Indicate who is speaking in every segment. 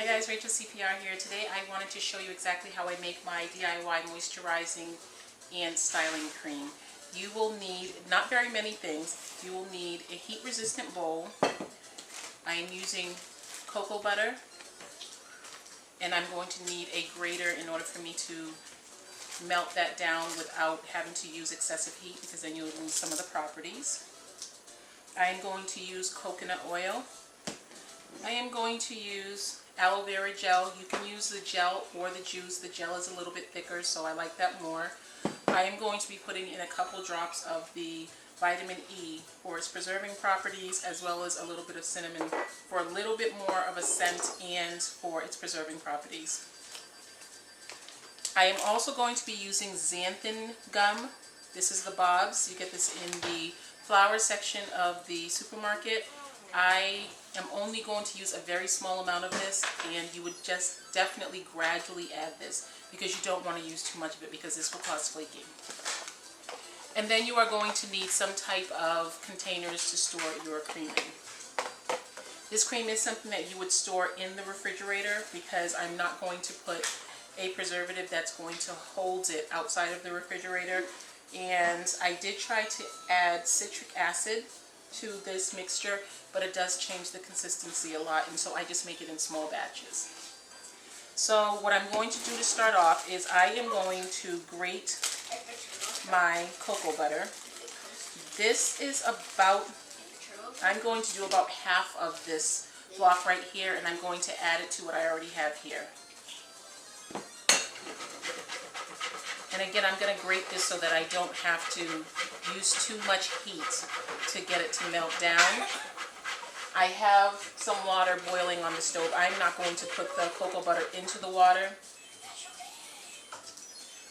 Speaker 1: Hi guys, Rachel CPR here. Today I wanted to show you exactly how I make my DIY moisturizing and styling cream. You will need not very many things. You will need a heat resistant bowl. I am using cocoa butter, and I'm going to need a grater in order for me to melt that down without having to use excessive heat, because then you'll lose some of the properties. I am going to use coconut oil. I am going to use aloe vera gel. You can use the gel or the juice. The gel is a little bit thicker, so I like that more. I am going to be putting in a couple drops of the vitamin E for its preserving properties, as well as a little bit of cinnamon for a little bit more of a scent and for its preserving properties. I am also going to be using xanthan gum. This is the Bob's. You get this in the flower section of the supermarket. I am only going to use a very small amount of this, and you would just definitely gradually add this because you don't want to use too much of it, because this will cause flaking. And then you are going to need some type of containers to store your cream in. This cream is something that you would store in the refrigerator, because I'm not going to put a preservative that's going to hold it outside of the refrigerator. And I did try to add citric acid to this mixture, but it does change the consistency a lot, and so I just make it in small batches. So what I'm going to do to start off is I am going to grate my cocoa butter. This is about, I'm going to do about half of this block right here, and I'm going to add it to what I already have here. And again, I'm going to grate this so that I don't have to use too much heat to get it to melt down. I have some water boiling on the stove. I'm not going to put the cocoa butter into the water.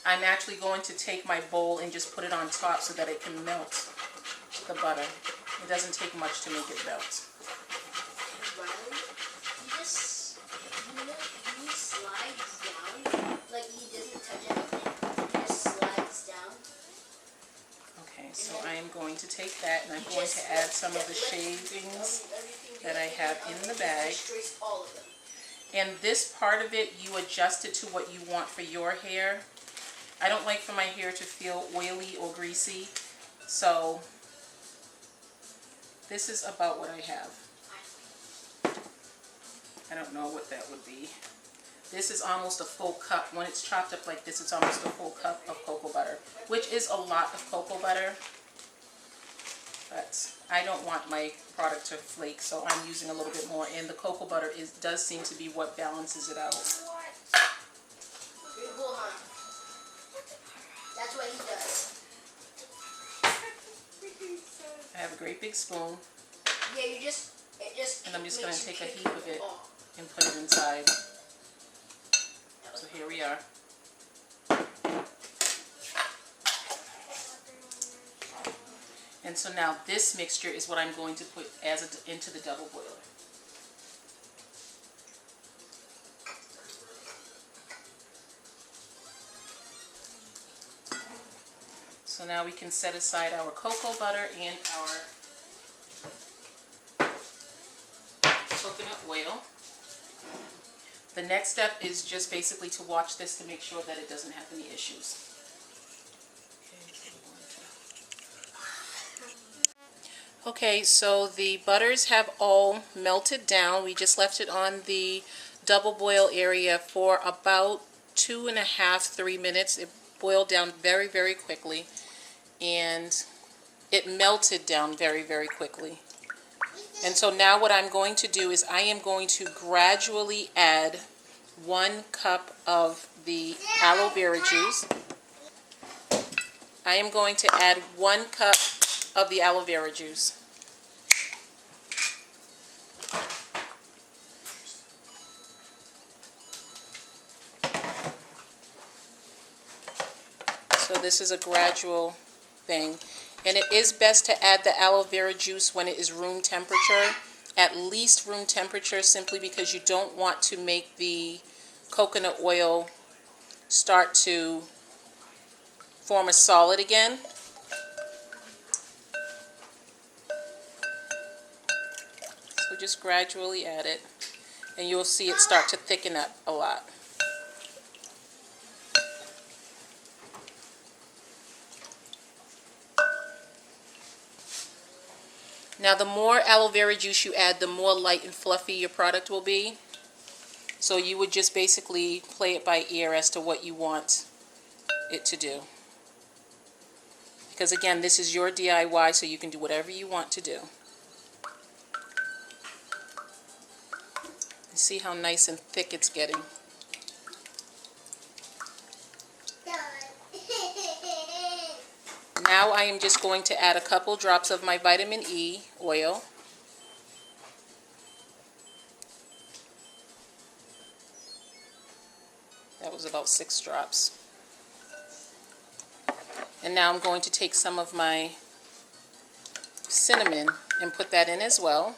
Speaker 1: I'm actually going to take my bowl and just put it on top so that it can melt the butter. It doesn't take much to make it melt.
Speaker 2: He slides down, like he doesn't touch anything, he just slides down.
Speaker 1: Okay, so I am going to take that, and I'm going to add some of the shavings that I have in the bag. And this part of it, you adjust it to what you want for your hair. I don't like for my hair to feel oily or greasy, so this is about what I have. I don't know what that would be. This is almost a full cup. When it's chopped up like this, it's almost a full cup of cocoa butter, which is a lot of cocoa butter. But I don't want my product to flake, so I'm using a little bit more. And the cocoa butter does seem to be what balances it out.
Speaker 2: That's what he does.
Speaker 1: I have a great big spoon.
Speaker 2: Yeah, and
Speaker 1: I'm just going to take a heap of it and put it inside. So here we are. And so now this mixture is what I'm going to put into the double boiler. So now we can set aside our cocoa butter and our coconut oil. The next step is just basically to watch this to make sure that it doesn't have any issues. Okay, so the butters have all melted down. We just left it on the double boil area for about 2.5 to 3 minutes. It boiled down very, very quickly, and it melted down very, very quickly. And so now what I'm going to do is I am going to gradually add 1 cup of the aloe vera juice. I am going to add 1 cup of the aloe vera juice. So this is a gradual thing. And it is best to add the aloe vera juice when it is room temperature, at least room temperature, simply because you don't want to make the coconut oil start to form a solid again. So just gradually add it. and you'll see it start to thicken up a lot. Now the more aloe vera juice you add, the more light and fluffy your product will be. So you would just basically play it by ear as to what you want it to do. Because again, this is your DIY, so you can do whatever you want to do. See how nice and thick it's getting. Now I am just going to add a couple drops of my vitamin E oil. That was about 6 drops. And now I'm going to take some of my cinnamon and put that in as well.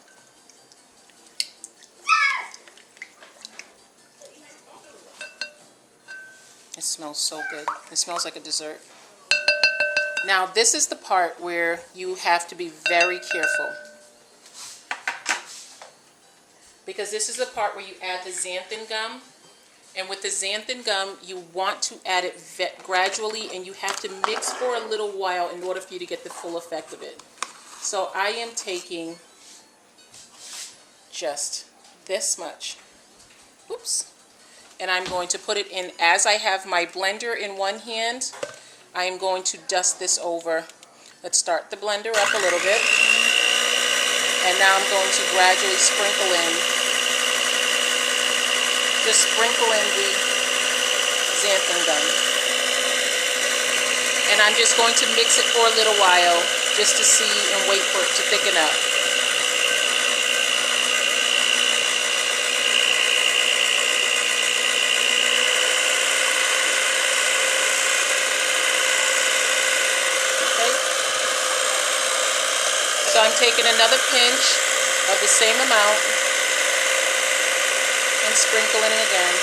Speaker 1: It smells so good. It smells like a dessert. Now this is the part where you have to be very careful, because this is the part where you add the xanthan gum. And with the xanthan gum, you want to add it gradually, and you have to mix for a little while in order for you to get the full effect of it. So I am taking just this much. Oops. And I'm going to put it in as I have my blender in one hand. I am going to dust this over. Let's start the blender up a little bit. And now I'm going to gradually sprinkle in. Just sprinkle in the xanthan gum. And I'm just going to mix it for a little while just to see and wait for it to thicken up. So I'm taking another pinch of the same amount and sprinkling it again.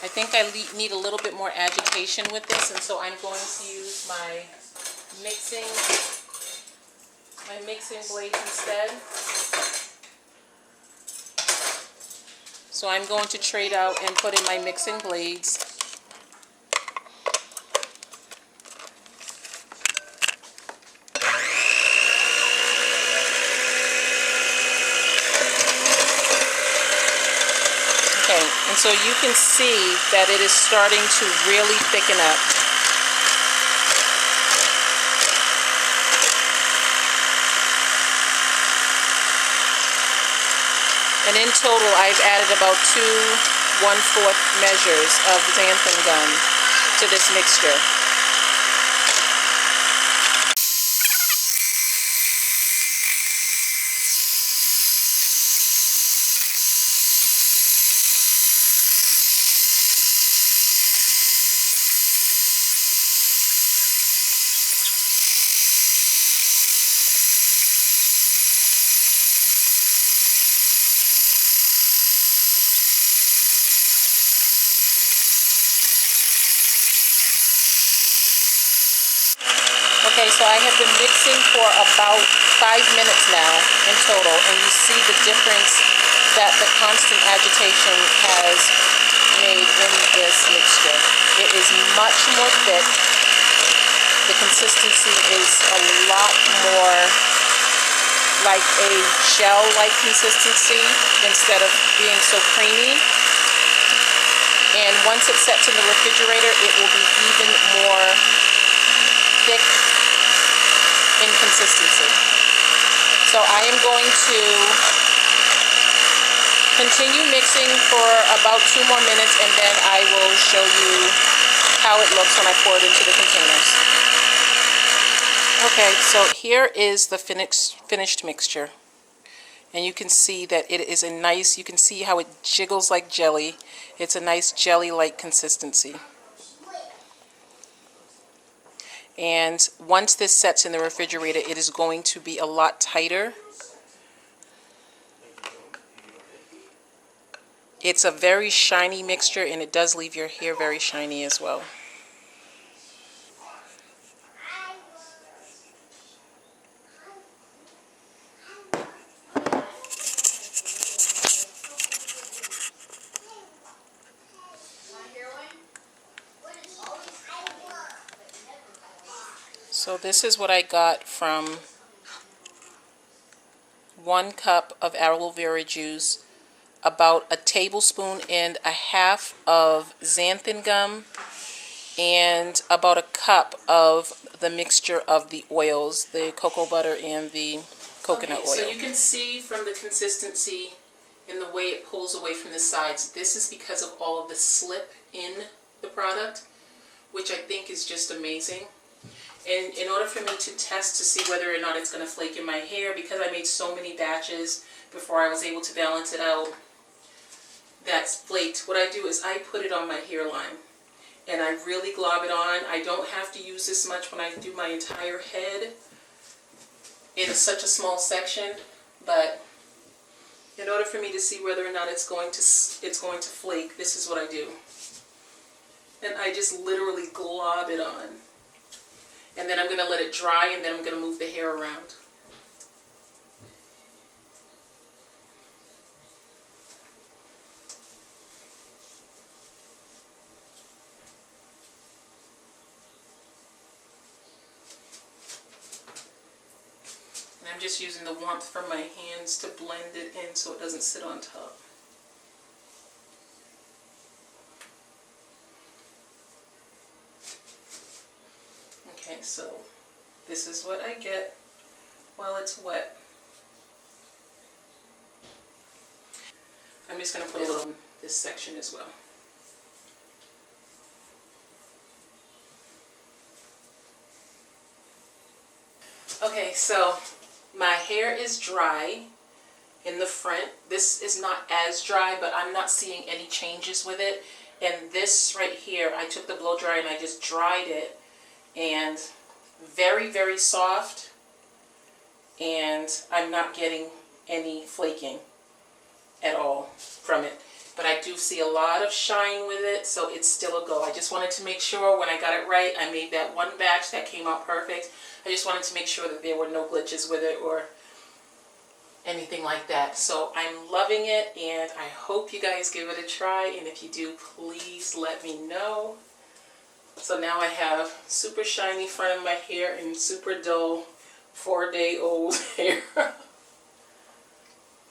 Speaker 1: I think I need a little bit more agitation with this, and so I'm going to use my mixing blade instead. So I'm going to trade out and put in my mixing blades. Okay, and so you can see that it is starting to really thicken up. And in total, I've added about 2 1/4 measures of xanthan gum to this mixture. Okay, so I have been mixing for about 5 minutes now in total, and you see the difference that the constant agitation has made in this mixture. It is much more thick. The consistency is a lot more like a gel-like consistency instead of being so creamy. And once it sets in the refrigerator, it will be even more thick in consistency. So I am going to continue mixing for about 2 more minutes, and then I will show you how it looks when I pour it into the containers. Okay, so here is the finished mixture. And you can see that it is a nice, you can see how it jiggles like jelly. It's a nice jelly-like consistency. And once this sets in the refrigerator, it is going to be a lot tighter. It's a very shiny mixture, and it does leave your hair very shiny as well. So this is what I got from 1 cup of aloe vera juice, about a tablespoon and a half of XanthanGum, and about a cup of the mixture of the oils, the cocoa butter and the coconut oil. So you can see from the consistency and the way it pulls away from the sides, this is because of all of the slip in the product, which I think is just amazing. And in order for me to test to see whether or not it's going to flake in my hair, because I made so many batches before I was able to balance it out that's flaked, what I do is I put it on my hairline. And I really glob it on. I don't have to use this much when I do my entire head. It is such a small section, but in order for me to see whether or not it's going to flake, this is what I do. And I just literally glob it on. And then I'm going to let it dry, and then I'm going to move the hair around. And I'm just using the warmth from my hands to blend it in so it doesn't sit on top. Okay, so this is what I get while it's wet. I'm just going to put a little in this section as well. Okay, so my hair is dry in the front. This is not as dry, but I'm not seeing any changes with it. And this right here, I took the blow dryer and I just dried it. And very, very soft, and I'm not getting any flaking at all from it. But I do see a lot of shine with it, so it's still a go. I just wanted to make sure when I got it right, I made that one batch that came out perfect. I just wanted to make sure that there were no glitches with it or anything like that. So I'm loving it, and I hope you guys give it a try, and if you do, please let me know. So now I have super shiny front of my hair and super dull 4-day-old hair.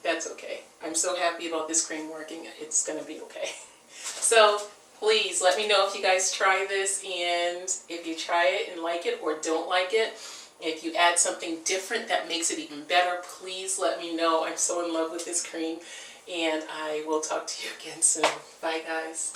Speaker 1: That's okay. I'm so happy about this cream working. It's going to be okay. So please let me know if you guys try this, and if you try it and like it or don't like it. If you add something different that makes it even better, please let me know. I'm so in love with this cream, and I will talk to you again soon. Bye, guys.